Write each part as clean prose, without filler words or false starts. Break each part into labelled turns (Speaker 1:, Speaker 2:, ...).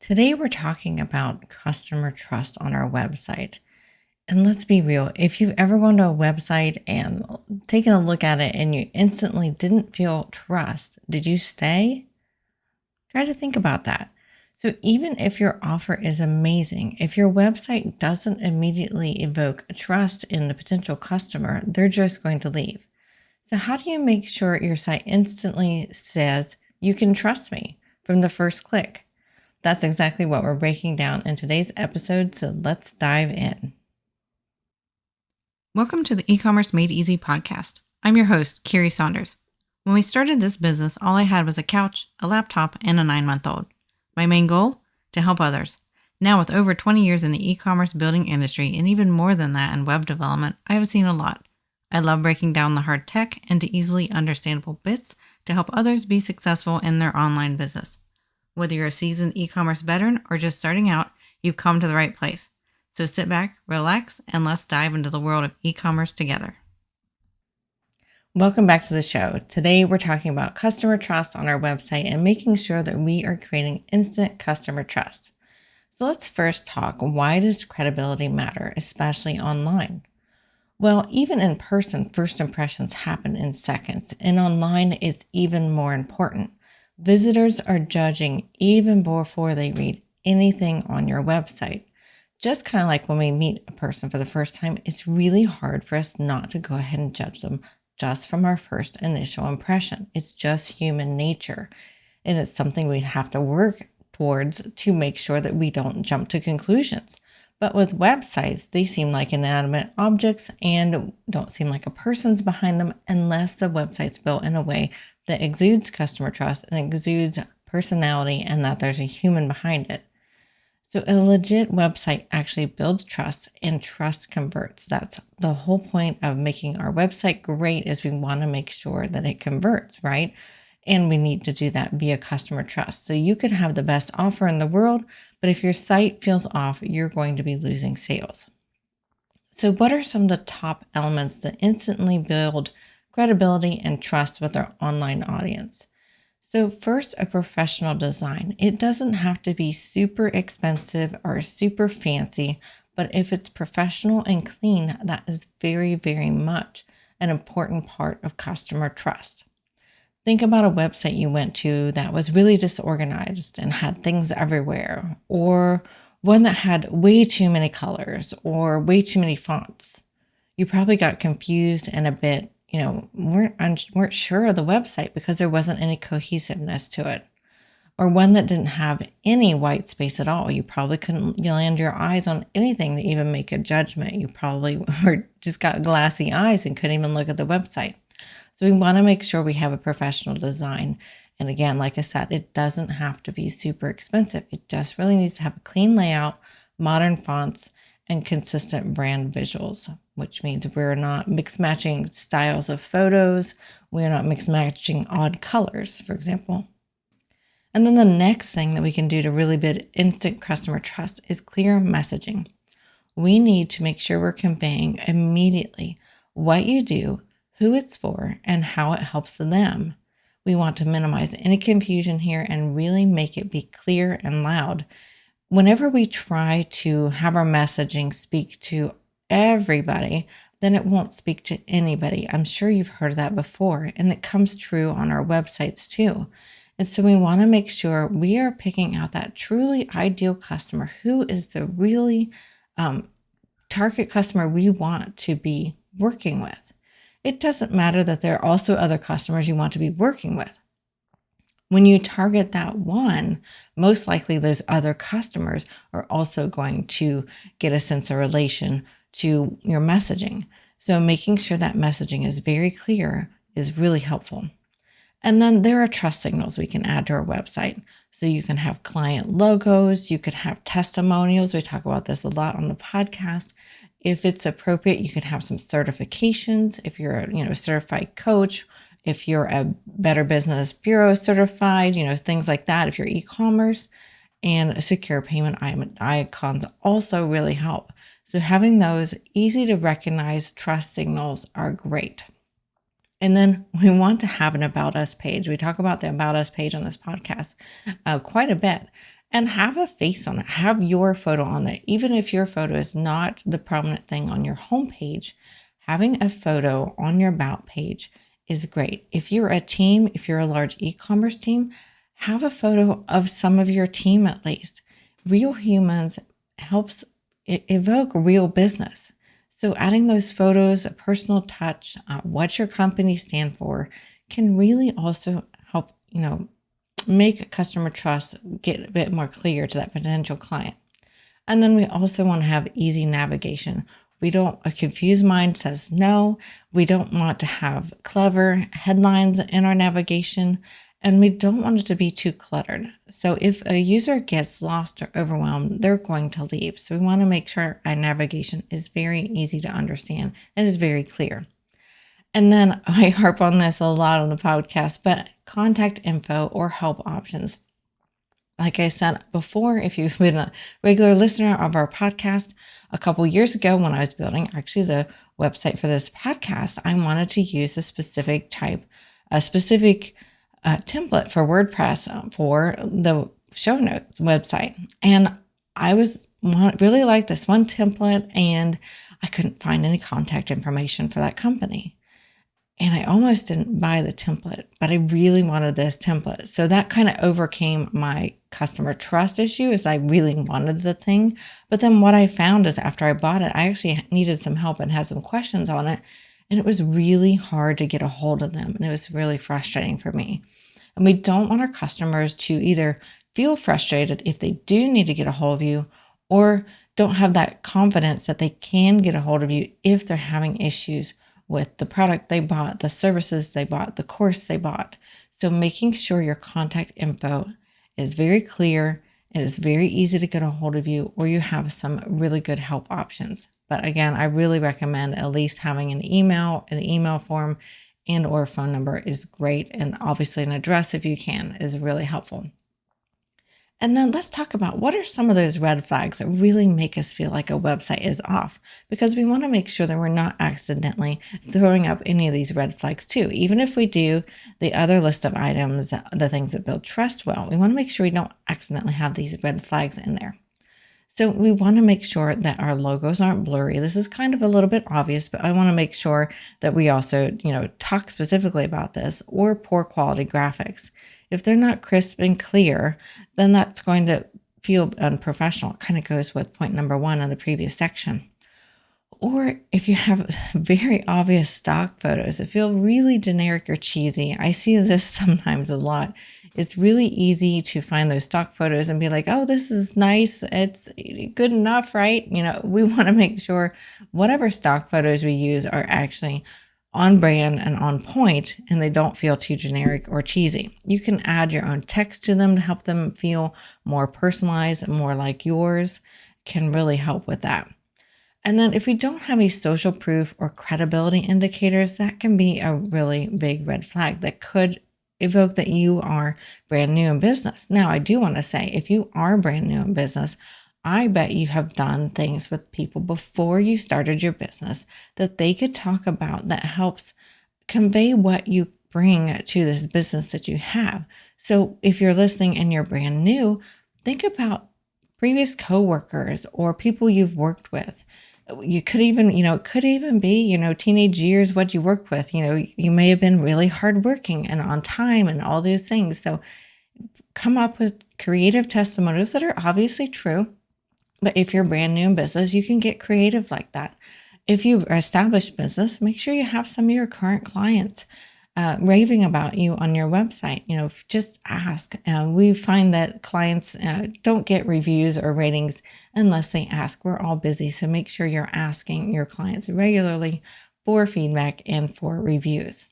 Speaker 1: Today, we're talking about customer trust on our website. And let's be real, if you've ever gone to a website and taken a look at it and you instantly didn't feel trust, did you stay? Try to think about that. So, even if your offer is amazing, if your website doesn't immediately evoke trust in the potential customer, they're just going to leave. So, how do you make sure your site instantly says, "You can trust me" from the first click? That's exactly what we're breaking down in today's episode, so let's dive in.
Speaker 2: Welcome to the E-commerce Made Easy podcast. I'm your host, Kiri Saunders. When we started this business, all I had was a couch, a laptop, and a 9-month-old. My main goal? To help others. Now, with over 20 years in the e-commerce building industry and even more than that in web development, I have seen a lot. I love breaking down the hard tech into easily understandable bits to help others be successful in their online business. Whether you're a seasoned e-commerce veteran or just starting out, you've come to the right place. So sit back, relax, and let's dive into the world of e-commerce together.
Speaker 1: Welcome back to the show. Today, we're talking about customer trust on our website and making sure that we are creating instant customer trust. So let's first talk, why does credibility matter, especially online? Well, even in person, first impressions happen in seconds, and online it's even more important. Visitors are judging even before they read anything on your website. Just kind of like when we meet a person for the first time, it's really hard for us not to go ahead and judge them just from our first initial impression. It's just human nature. And it's something we have to work towards to make sure that we don't jump to conclusions. But with websites, they seem like inanimate objects and don't seem like a person's behind them unless the website's built in a way that exudes customer trust and exudes personality and that there's a human behind it. So a legit website actually builds trust and trust converts. That's the whole point of making our website great, is we want to make sure that it converts, right? And we need to do that via customer trust. So you could have the best offer in the world, but if your site feels off, you're going to be losing sales. So what are some of the top elements that instantly build credibility and trust with our online audience? So first, a professional design. It doesn't have to be super expensive or super fancy, but if it's professional and clean, that is very, very much an important part of customer trust. Think about a website you went to that was really disorganized and had things everywhere, or one that had way too many colors or way too many fonts. You probably got confused and a bit, weren't sure of the website because there wasn't any cohesiveness to it. Or one that didn't have any white space at all. You probably couldn't land your eyes on anything to even make a judgment. You probably just got glassy eyes and couldn't even look at the website. So we want to make sure we have a professional design. And again, like I said, it doesn't have to be super expensive. It just really needs to have a clean layout, modern fonts, and consistent brand visuals, which means we're not mix matching styles of photos. We're not mix matching odd colors, for example. And then the next thing that we can do to really build instant customer trust is clear messaging. We need to make sure we're conveying immediately what you do, who it's for, and how it helps them. We want to minimize any confusion here and really make it be clear and loud. Whenever we try to have our messaging speak to everybody, then it won't speak to anybody. I'm sure you've heard that before, and it comes true on our websites too. And so we want to make sure we are picking out that truly ideal customer, who is the really target customer we want to be working with. It doesn't matter that there are also other customers you want to be working with. When you target that one, most likely those other customers are also going to get a sense of relation to your messaging. So making sure that messaging is very clear is really helpful. And then there are trust signals we can add to our website. So you can have client logos, you could have testimonials. We talk about this a lot on the podcast. If it's appropriate, you could have some certifications. If you're a certified coach, if you're a Better Business Bureau certified, things like that, if you're e-commerce, and secure payment icons also really help. So having those easy to recognize trust signals are great. And then we want to have an About Us page. We talk about the About Us page on this podcast quite a bit. And have a face on it, have your photo on it. Even if your photo is not the prominent thing on your homepage, having a photo on your about page is great. If you're a team, if you're a large e-commerce team, have a photo of some of your team at least. Real humans helps evoke real business. So adding those photos, a personal touch, what your company stand for, can really also help, make customer trust get a bit more clear to that potential client. And then we also want to have easy navigation. A confused mind says no. We don't want to have clever headlines in our navigation, and we don't want it to be too cluttered. So if a user gets lost or overwhelmed, they're going to leave. So we want to make sure our navigation is very easy to understand and is very clear. And then I harp on this a lot on the podcast, but contact info or help options. Like I said before, if you've been a regular listener of our podcast, a couple years ago when I was building actually the website for this podcast, I wanted to use a specific template for WordPress for the show notes website. And really liked this one template, and I couldn't find any contact information for that company. And I almost didn't buy the template, but I really wanted this template. So that kind of overcame my customer trust issue, is I really wanted the thing. But then what I found is after I bought it, I actually needed some help and had some questions on it. And it was really hard to get a hold of them. And it was really frustrating for me. And we don't want our customers to either feel frustrated if they do need to get a hold of you, or don't have that confidence that they can get a hold of you if they're having issues with the product they bought, the services they bought, the course they bought. So making sure your contact info is very clear, it is very easy to get a hold of you, or you have some really good help options. But again, I really recommend at least having an email form and or phone number is great. And obviously an address, if you can, is really helpful. And then let's talk about what are some of those red flags that really make us feel like a website is off, because we want to make sure that we're not accidentally throwing up any of these red flags too. Even if we do the other list of items, the things that build trust well, we want to make sure we don't accidentally have these red flags in there. So we want to make sure that our logos aren't blurry. This is kind of a little bit obvious, but I want to make sure that we also, talk specifically about this, or poor quality graphics. If they're not crisp and clear, then that's going to feel unprofessional. It kind of goes with point number 1 in the previous section. Or if you have very obvious stock photos that feel really generic or cheesy, I see this sometimes a lot. It's really easy to find those stock photos and be like, oh, this is nice. It's good enough, right? We want to make sure whatever stock photos we use are actually on brand and on point, and they don't feel too generic or cheesy. You can add your own text to them to help them feel more personalized and more like yours. Can really help with that. And then if we don't have any social proof or credibility indicators, that can be a really big red flag that could evoke that you are brand new in business. Now, I do want to say, if you are brand new in business, I bet you have done things with people before you started your business that they could talk about that helps convey what you bring to this business that you have. So if you're listening and you're brand new, think about previous coworkers or people you've worked with. You could even, it could even be, teenage years, what you work with. You may have been really hardworking and on time and all those things. So come up with creative testimonials that are obviously true. But if you're brand new in business, you can get creative like that. If you've established business, make sure you have some of your current clients raving about you on your website. Just ask. We find that clients don't get reviews or ratings unless they ask. We're all busy, so make sure you're asking your clients regularly for feedback and for reviews.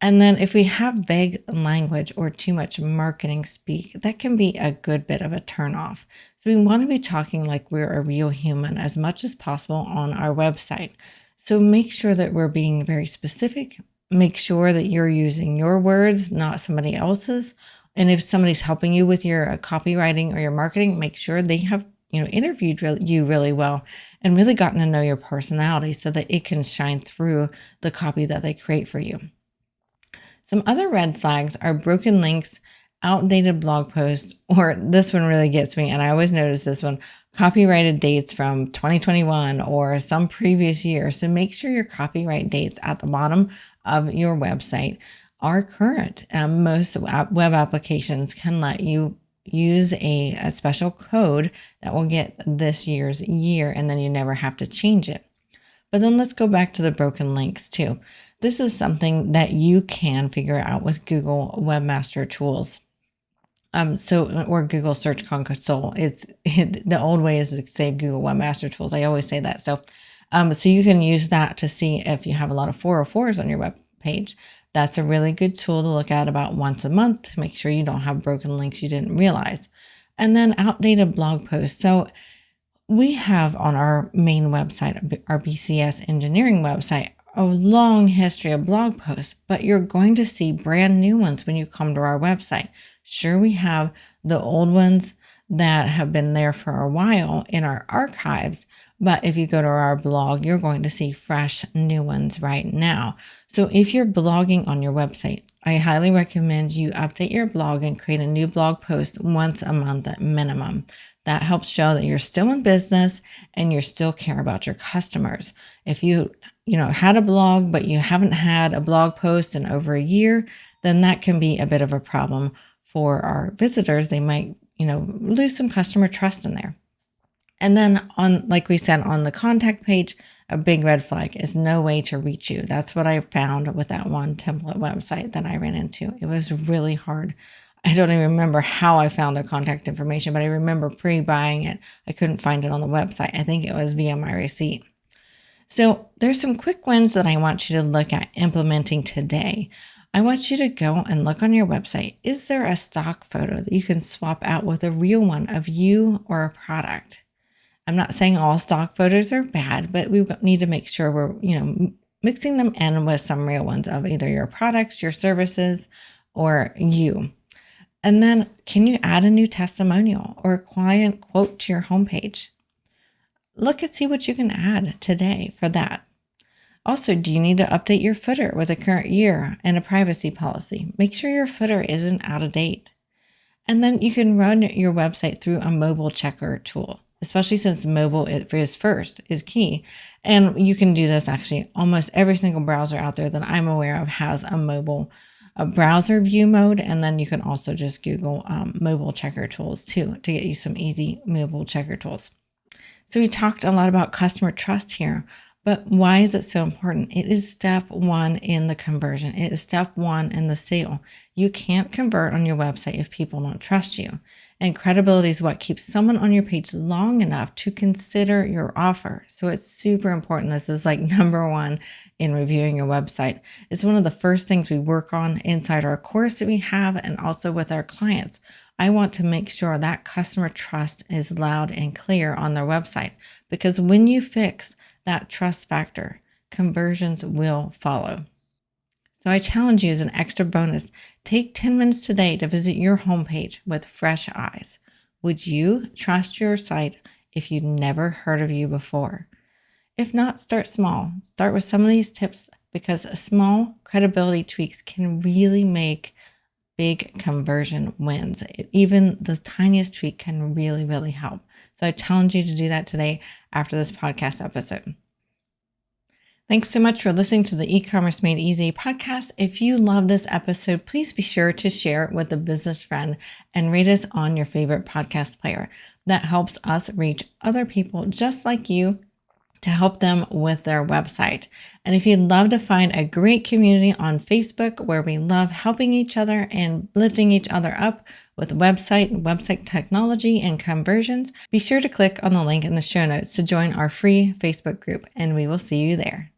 Speaker 1: And then if we have vague language or too much marketing speak, that can be a good bit of a turnoff. So we want to be talking like we're a real human as much as possible on our website. So make sure that we're being very specific. Make sure that you're using your words, not somebody else's. And if somebody's helping you with your copywriting or your marketing, make sure they have interviewed you really well and really gotten to know your personality so that it can shine through the copy that they create for you. Some other red flags are broken links outdated blog posts, or this one really gets me, and I always notice this one, copyrighted dates from 2021 or some previous year. So make sure your copyright dates at the bottom of your website are current. Most web applications can let you use a special code that will get this year's year, and then you never have to change it. But then let's go back to the broken links too. This is something that you can figure out with Google Webmaster Tools. Or Google Search Console. The old way is to say Google Webmaster Tools. I always say that. So you can use that to see if you have a lot of 404s on your web page. That's a really good tool to look at about once a month to make sure you don't have broken links you didn't realize. And then outdated blog posts. So we have on our main website, our BCS engineering website, a long history of blog posts, but you're going to see brand new ones when you come to our website. Sure, we have the old ones that have been there for a while in our archives, but if you go to our blog, you're going to see fresh new ones right now. So if you're blogging on your website, I highly recommend you update your blog and create a new blog post once a month at minimum. That helps show that you're still in business and you still care about your customers. If you had a blog, but you haven't had a blog post in over a year, then that can be a bit of a problem for our visitors. They might, lose some customer trust in there. And then like we said, on the contact page, a big red flag is no way to reach you. That's what I found with that one template website that I ran into. It was really hard. I don't even remember how I found their contact information, but I remember pre-buying it. I couldn't find it on the website. I think it was via my receipt. So there's some quick wins that I want you to look at implementing today. I want you to go and look on your website. Is there a stock photo that you can swap out with a real one of you or a product? I'm not saying all stock photos are bad, but we need to make sure we're, mixing them in with some real ones of either your products, your services, or you. And then can you add a new testimonial or a client quote to your homepage? Look and see what you can add today for that. Also, do you need to update your footer with a current year and a privacy policy? Make sure your footer isn't out of date. And then you can run your website through a mobile checker tool, especially since mobile is key. And you can do this actually. Almost every single browser out there that I'm aware of has a browser view mode. And then you can also just Google mobile checker tools too to get you some easy mobile checker tools. So we talked a lot about customer trust here. But why is it so important? It is step one in the conversion. It is step one in the sale. You can't convert on your website if people don't trust you. And credibility is what keeps someone on your page long enough to consider your offer. So it's super important. This is like number one in reviewing your website. It's one of the first things we work on inside our course that we have and also with our clients. I want to make sure that customer trust is loud and clear on their website, because when you fix that trust factor, conversions will follow. So I challenge you as an extra bonus, take 10 minutes today to visit your homepage with fresh eyes. Would you trust your site if you'd never heard of you before? If not, start small. Start with some of these tips, because small credibility tweaks can really make big conversion wins. Even the tiniest tweak can really, really help. So I challenge you to do that today after this podcast episode. Thanks so much for listening to the E-commerce Made Easy podcast. If you love this episode, please be sure to share it with a business friend and rate us on your favorite podcast player. That helps us reach other people just like you to help them with their website. And if you'd love to find a great community on Facebook where we love helping each other and lifting each other up with website technology and conversions, be sure to click on the link in the show notes to join our free Facebook group, and we will see you there.